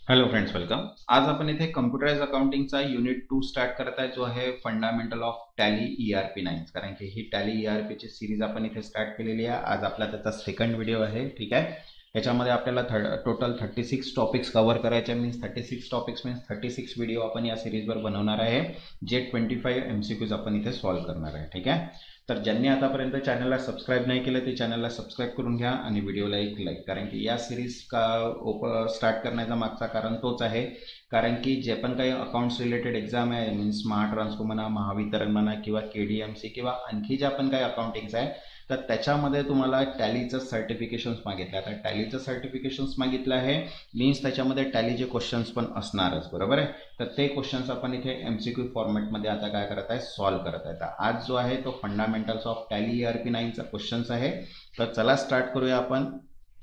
Hello friends, welcome. आज आपण इथे कम्प्युटराइज अकाउंटिंगचा युनिट 2 स्टार्ट करत आहे, जो आहे फंडामेंटल ऑफ टॅली ERP 9। कारण की ही टॅली ERP ची सिरीज आपण इथे स्टार्ट केलेली आहे। आज आपला त्याचा सेकंड व्हिडिओ आहे, ठीक आहे। याच्यामध्ये आपल्याला टोटल 36 टॉपिक्स कव्हर करायचे, मीन्स 36 टॉपिक्स मीन्स 36 व्हिडिओ आपण या सिरीजवर बनवणार आहे, जे 25 MCQs आपण इथे सॉल्व्ह करणार आहे, ठीक आहे। तर ज्यांनी आतापर्यंत चॅनलला सबस्क्राईब नाही केलं ते चॅनलला सबस्क्राईब करून घ्या आणि व्हिडिओला एक लाईक। कारण की या सिरीज स्टार्ट करण्याचा मागचा कारण तोच आहे, कारण की जे पण काही अकाउंट्स रिलेटेड एक्झाम आहे, मीन्स महाट्रान्सको म्हणा, महावितरण म्हणा किंवा KDMC किंवा आणखी ज्या पण काही अकाउंटिंग्स आहे, तर त्याच्यामध्ये तुम्हाला टॅलीचं सर्टिफिकेशन्स मागितलं। आता टॅलीचं सर्टिफिकेशन्स मागितलं आहे मीन्स त्याच्यामध्ये टॅलीचे क्वेश्चन्स पण असणारच, बरोबर आहे। तर ते क्वेश्चन्स आपण इथे MCQ फॉर्मॅटमध्ये आता काय करत आहे, सॉल्व्ह करत आहे। तर आज जो आहे तो फंडामेंटल्स ऑफ टॅली ERP 9चा क्वेश्चन्स आहे। तर चला स्टार्ट करूया आपण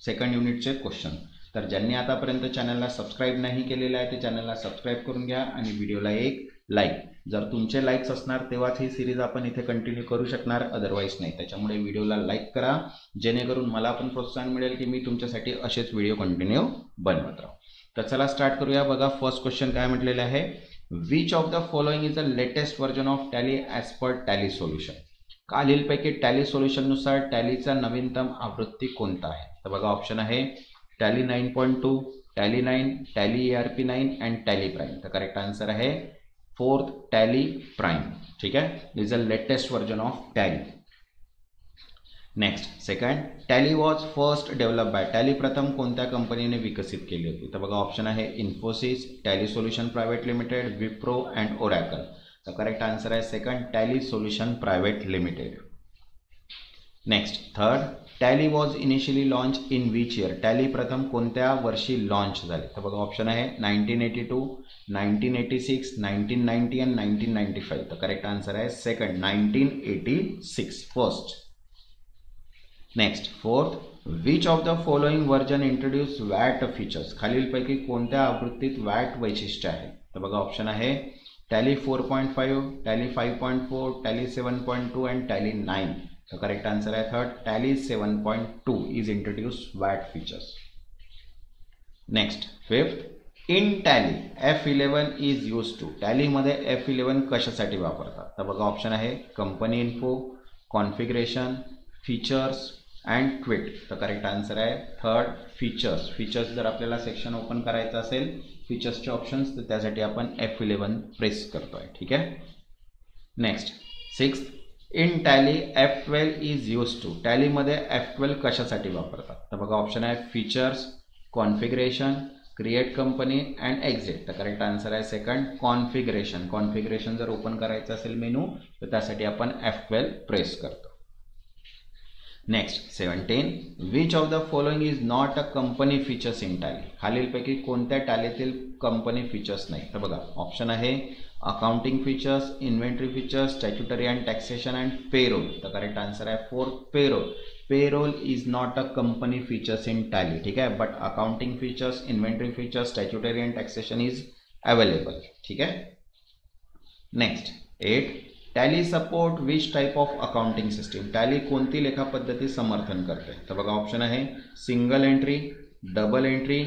सेकंड युनिटचे क्वेश्चन। तर ज्यांनी आतापर्यंत चॅनलला सबस्क्राईब नाही केलेलं आहे ते चॅनलला सबस्क्राईब करून घ्या आणि व्हिडिओला एक लाईक। जर तुमचे लाईक्स असणार तेव्हाच ही सिरीज आपण इथे कंटिन्यू करू शकणार, अदरवाईज नाही। त्याच्यामुळे व्हिडिओला लाईक करा, जेणेकरून मला पण प्रोत्साहन मिळेल की मी तुमच्यासाठी असेच व्हिडिओ कंटिन्यू बनवत राहू। तर चला स्टार्ट करूया। बघा, फर्स्ट क्वेश्चन काय म्हटलेलं आहे, which of the following is the latest version of tally as per tally solution. खालीलपैकी टॅली सोल्युशननुसार टॅलीचा नवीनतम आवृत्ती कोणता आहे। तर बघा, ऑप्शन आहे tally 9.2, tally 9, tally ERP 9 and tally prime. तर करेक्ट आन्सर आहे फोर्थ, टॅली प्राईम, ठीक आहे। Is the latest version of tally. Next, second, tally was first develop by. Tally प्रथम कोणत्या कंपनीने विकसित केली होती। तर बघा, ऑप्शन आहे Infosys, tally solution private limited, Wipro and oracle. तर करेक्ट आन्सर आहे second, tally solution private limited. Next, third, tally was initially launch in which year. Tally प्रथम कोणत्या वर्षी लॉन्च झाले। तर बघा, ऑप्शन आहे 1982, 1986, 1990 अँड 1995। तर करेक्ट आन्सर आहे second, 1986 first. Next, fourth, which of the following version introduce what features. खालीलपैकी कोणत्या आवृत्तीत वॅट वैशिष्ट्य आहे। तर बघा, ऑप्शन आहे Tally 4.5, Tally 5.4, Tally 7.2 and Tally 9। तर करेक्ट आन्सर आहे third, Tally 7.2 is introduce what features. Next, fifth, in Tally F11 is use to. टॅलीमध्ये F11 कशासाठी वापरतात। तर बघा, ऑप्शन आहे company info, configuration, features and tweet. तर करेक्ट आन्सर आहे थर्ड, फीचर्स। फीचर्स जर आपल्याला सेक्शन ओपन करायचं असेल फीचर्सचे ऑप्शन्स, तर त्यासाठी आपण F11 प्रेस करतोय, ठीक आहे। Next, sixth, in Tally F12 is use to. टॅलीमध्ये F12 कशासाठी वापरतात। तर बघा, ऑप्शन आहे features, configuration, create company and exit. तर करेक्ट आन्सर आहे सेकंड, कॉन्फिगरेशन। कॉन्फिगरेशन जर ओपन करायचं असेल मेनू, तर त्यासाठी आपण F12 प्रेस करतो। Next, 17, which of the following is not a company features in Tally. खालीलपैकी कोणत्या टॅलीतील कंपनी फीचर्स नाही। तर बघा, ऑप्शन आहे accounting features, inventory features, statutory and taxation and payroll. तर करेक्ट आन्सर आहे fourth, payroll. Payroll is not a company features in tally, ठीक आहे, but accounting features, inventory features, statutory and taxation is available, ठीक आहे। Next, 8, tally support which type of accounting system. Tally कोणती लेखा पद्धती समर्थन करते। तर बघा, ऑप्शन आहे single entry, double entry,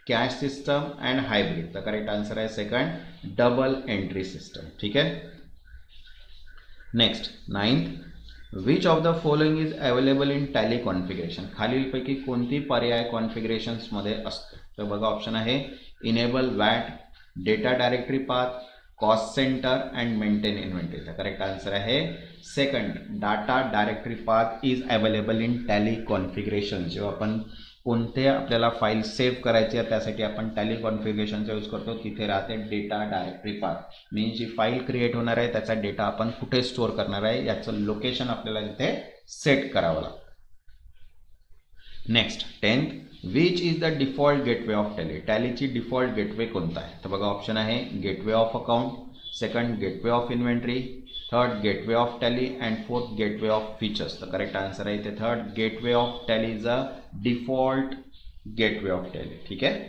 cash system and hybrid. तर करेक्ट आन्सर आहे सेकंड, डबल एंट्री सिस्टम, ठीक आहे। Next, 9th, which of the following is available in tally configuration. खालीलपैकी कोणती पर्याय कॉन्फिगरेशन्समध्ये असते। तर बघा, ऑप्शन आहे enable watt, data directory path, cost centre and maintain inventory. तर करेक्ट आन्सर आहे second, data directory path is available in tally configuration. जेव्हा आपण कोणते आपल्याला फाईल सेव्ह करायची आहे त्यासाठी आपण टॅली कॉन्फिगरेशनचा यूज करतो, तिथे राहते डेटा डायरेक्टरी पाथ। मीन्स जी फाईल क्रिएट होणार आहे त्याचा डेटा आपण कुठे स्टोअर करणार आहे याचं लोकेशन आपल्याला तिथे सेट करावं लागतं। Next, 10th, which is the default gateway of Tally. टॅलीची डिफॉल्ट गेटवे कोणता आहे। तर बघा, ऑप्शन आहे gateway of account, second gateway of inventory, third gateway of Tally and fourth gateway of features. तर करेक्ट आन्सर आहे इथे third, gateway of Tally is a default gateway of Tally, ठीक आहे।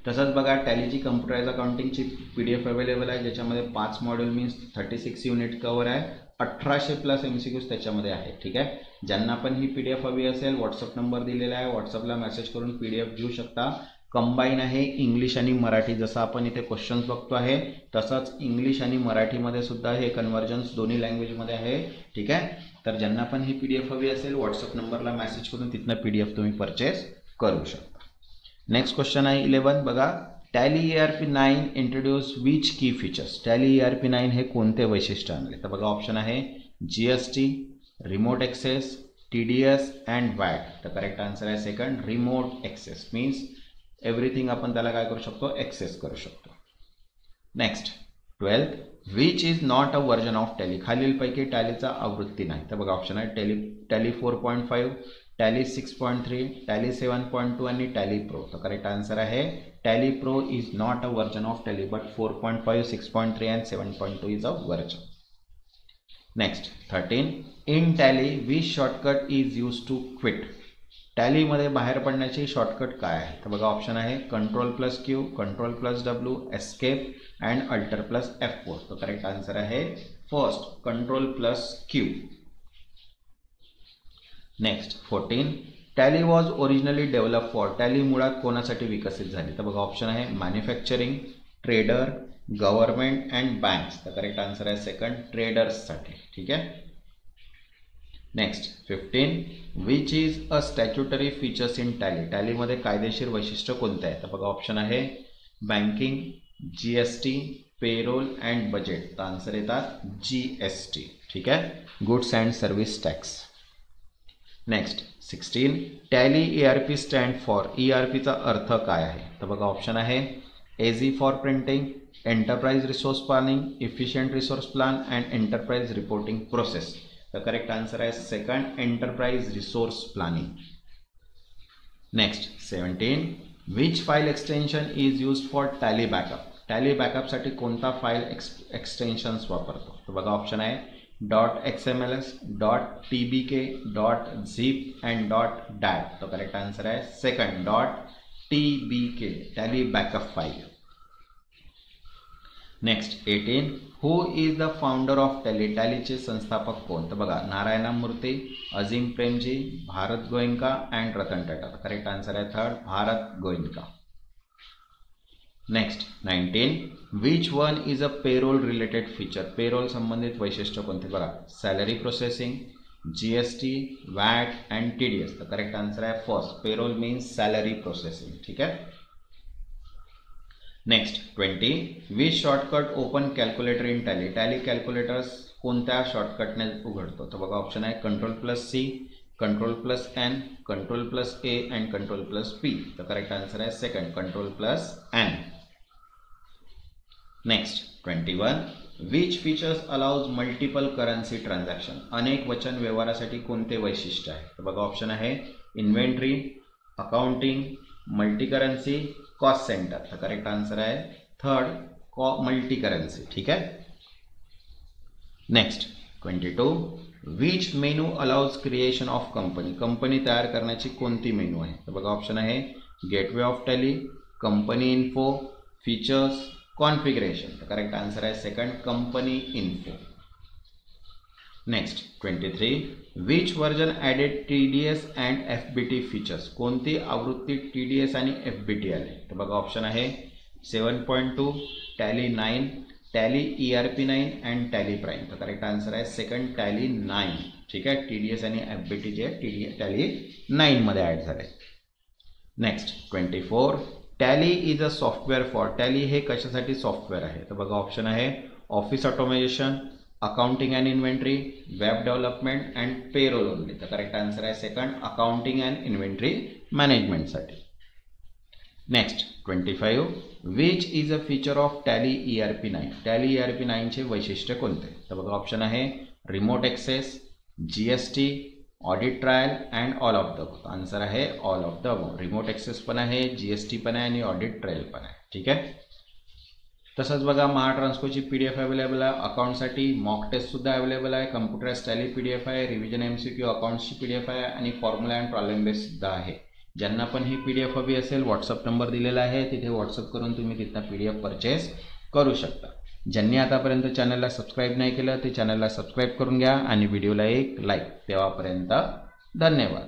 तसंच बघा, टॅलीची कम्प्युटराइज अकाउंटिंगची PDF अवेलेबल आहे, ज्याच्यामध्ये 5 मॉड्यूल मीन्स 36 युनिट कवर आहे, 1800+ MCQs त्याच्यामध्ये आहे, ठीक आहे। ज्यांना पण ही PDF हवी असेल, व्हॉट्सअप नंबर दिलेला आहे, व्हॉट्सअपला मेसेज करून PDF घेऊ शकता। कंबाईन आहे इंग्लिश आणि मराठी, जसं आपण इथे क्वेश्चन्स बघतो आहे तसंच इंग्लिश आणि मराठीमध्ये सुद्धा हे कन्व्हर्जन्स दोन्ही लँग्वेजमध्ये आहे. ठीक आहे, तर ज्यांना पण ही PDF हवी असेल व्हॉट्सअप नंबरला मेसेज करून तिथनं PDF तुम्ही परचेस करू शकता. नेक्स्ट क्वेश्चन आहे 11. बघा, टॅली ERP9 इंट्रोड्यूस विच की फीचर्स. टॅली ERP9 हे कोणते वैशिष्ट्य आणले? तर बघा ऑप्शन आहे GST, remote access, TDS and VAT. तर करेक्ट आन्सर आहे second, remote access. Means everything आपण त्याला काय करू शकतो, ॲक्सेस करू शकतो. Next 12th, which is not a version of tally. खालीलपैकी टॅलीचा आवृत्ती नाही. तर बघा ऑप्शन आहे टॅली 4.5, टॅली 6.3, टॅली 7.2 आणि टॅली प्रो. तर करेक्ट आन्सर आहे Tally pro is not a version of Tally but 4.5, 6.3 and 7.2 is a version. Next 13, in Tally which shortcut is use to quit. टॅलीमध्ये बाहेर पडण्याची शॉर्टकट काय आहे? तर बघा ऑप्शन आहे Ctrl+Q, Ctrl+W, escape and Alt+F4. तो करेक्ट आन्सर आहे first Ctrl+Q. Next 14, Tally was originally develop for. Tally मुळात कोणासाठी विकसित झाली? तर बघा ऑप्शन आहे manufacturing, trader, government and banks. तर करेक्ट आन्सर आहे सेकंड, ट्रेडर्ससाठी. ठीक आहे. Next 15, which is a statutory features in Tally. टॅलीमध्ये कायदेशीर वैशिष्ट्य कोणते आहे? तर बघा ऑप्शन आहे banking, GST, payroll and budget. तर आन्सर येतात GST. ठीक आहे, goods and service tax. Next 16, Tally ERP stand for. ERPचा अर्थ काय आहे? तर बघा ऑप्शन आहे AZ for printing, enterprise resource planning, efficient resource plan and enterprise reporting process. The correct answer is second, enterprise resource planning. Next 17, which file extension is used for tally backup. tally backup साठी कोणता file extensions वापरतो? तर बघा option आहे .xmls, .tbk, .zip and .dat. तो correct answer आहे second .tbk, tally backup file. Next 18, who is the founder of Tally. टॅलीचे संस्थापक कोण? तर बघा Narayana Murthy, Azim Premji, Bharat Goenka and Ratan Tata. Correct answer आहे third, Bharat Goenka. Next 19, which one is a payroll related feature. Payroll संबंधित वैशिष्ट्य कोणते? बघा salary processing, GST, VAT and TDS. तर करेक्ट आन्सर आहे first, payroll means salary processing. ठीक आहे. Next 20, which shortcut open calculator in tally. Tally calculators कोणत्या शॉर्टकटने उघडतो? तर बघा ऑप्शन आहे Ctrl+C, Ctrl+N, Ctrl+A and Ctrl+P. तर करेक्ट आन्सर आहे second Ctrl+N. Next 21, which features allows multiple currency transaction. अनेक वचन व्यवहारासाठी कोणते वैशिष्ट्य आहे? तर बघा ऑप्शन आहे inventory, accounting, multi currency, cost centre. तर करेक्ट आन्सर आहे थर्ड मल्टी करन्सी. ठीक आहे. Next 22, which menu allows creation of company. Company तयार करण्याची कोणती मेनू आहे? तर बघा ऑप्शन आहे gateway of tally, company info, features, configuration. तर करेक्ट आन्सर आहे second company info. Next 23, which version added TDS and FBT features. कोणती आवृत्ती TDS आणि FBT आले? तर बघा ऑप्शन आहे 7.2, tally 9, tally ERP9 and tally prime. तर करेक्ट आन्सर आहे सेकंड टॅली 9. ठीक आहे, TDS आणि FBT जे टॅली 9 मध्ये ॲड झाले. Next 24, Tally is a software for. Tally हे कशासाठी सॉफ्टवेअर आहे? तर बघा ऑप्शन आहे office automation, accounting and inventory, web development and payroll only. तर करेक्ट आन्सर आहे सेकंड अकाउंटिंग अँड इन्व्हेंटरी मॅनेजमेंटसाठी. Next 25, which is a feature of Tally ERP9. Tally ERP9 चे वैशिष्ट्य कोणते? तर बघा ऑप्शन आहे remote access, GST, audit trial and all of the. Answer आहे all of the. Remote access पण आहे, GST पण आहे आणि ऑडिट ट्रायल पण आहे. ठीक आहे. तसंच बघा महाट्रान्सकोची PDF अवेलेबल आहे. अकाउंटसाठी मॉक टेस्टसुद्धा अवेलेबल आहे. कम्प्युटर टॅली PDF आहे, रिव्हिजन MCQ अकाउंट्सची PDF आहे आणि फॉर्म्युला अँड प्रॉब्लेम बेससुद्धा आहे. ज्यांना पण ही PDF हवी असेल व्हॉट्सअप नंबर दिलेला आहे, तिथे व्हॉट्सअप करून तुम्ही तिथं PDF परचेस करू शकता. ज्यांनी आतापर्यंत चॅनलला सबस्क्राईब नाही केलं ते चॅनलला सबस्क्राईब करून घ्या आणि व्हिडिओला एक लाईक. तेव्हापर्यंत धन्यवाद.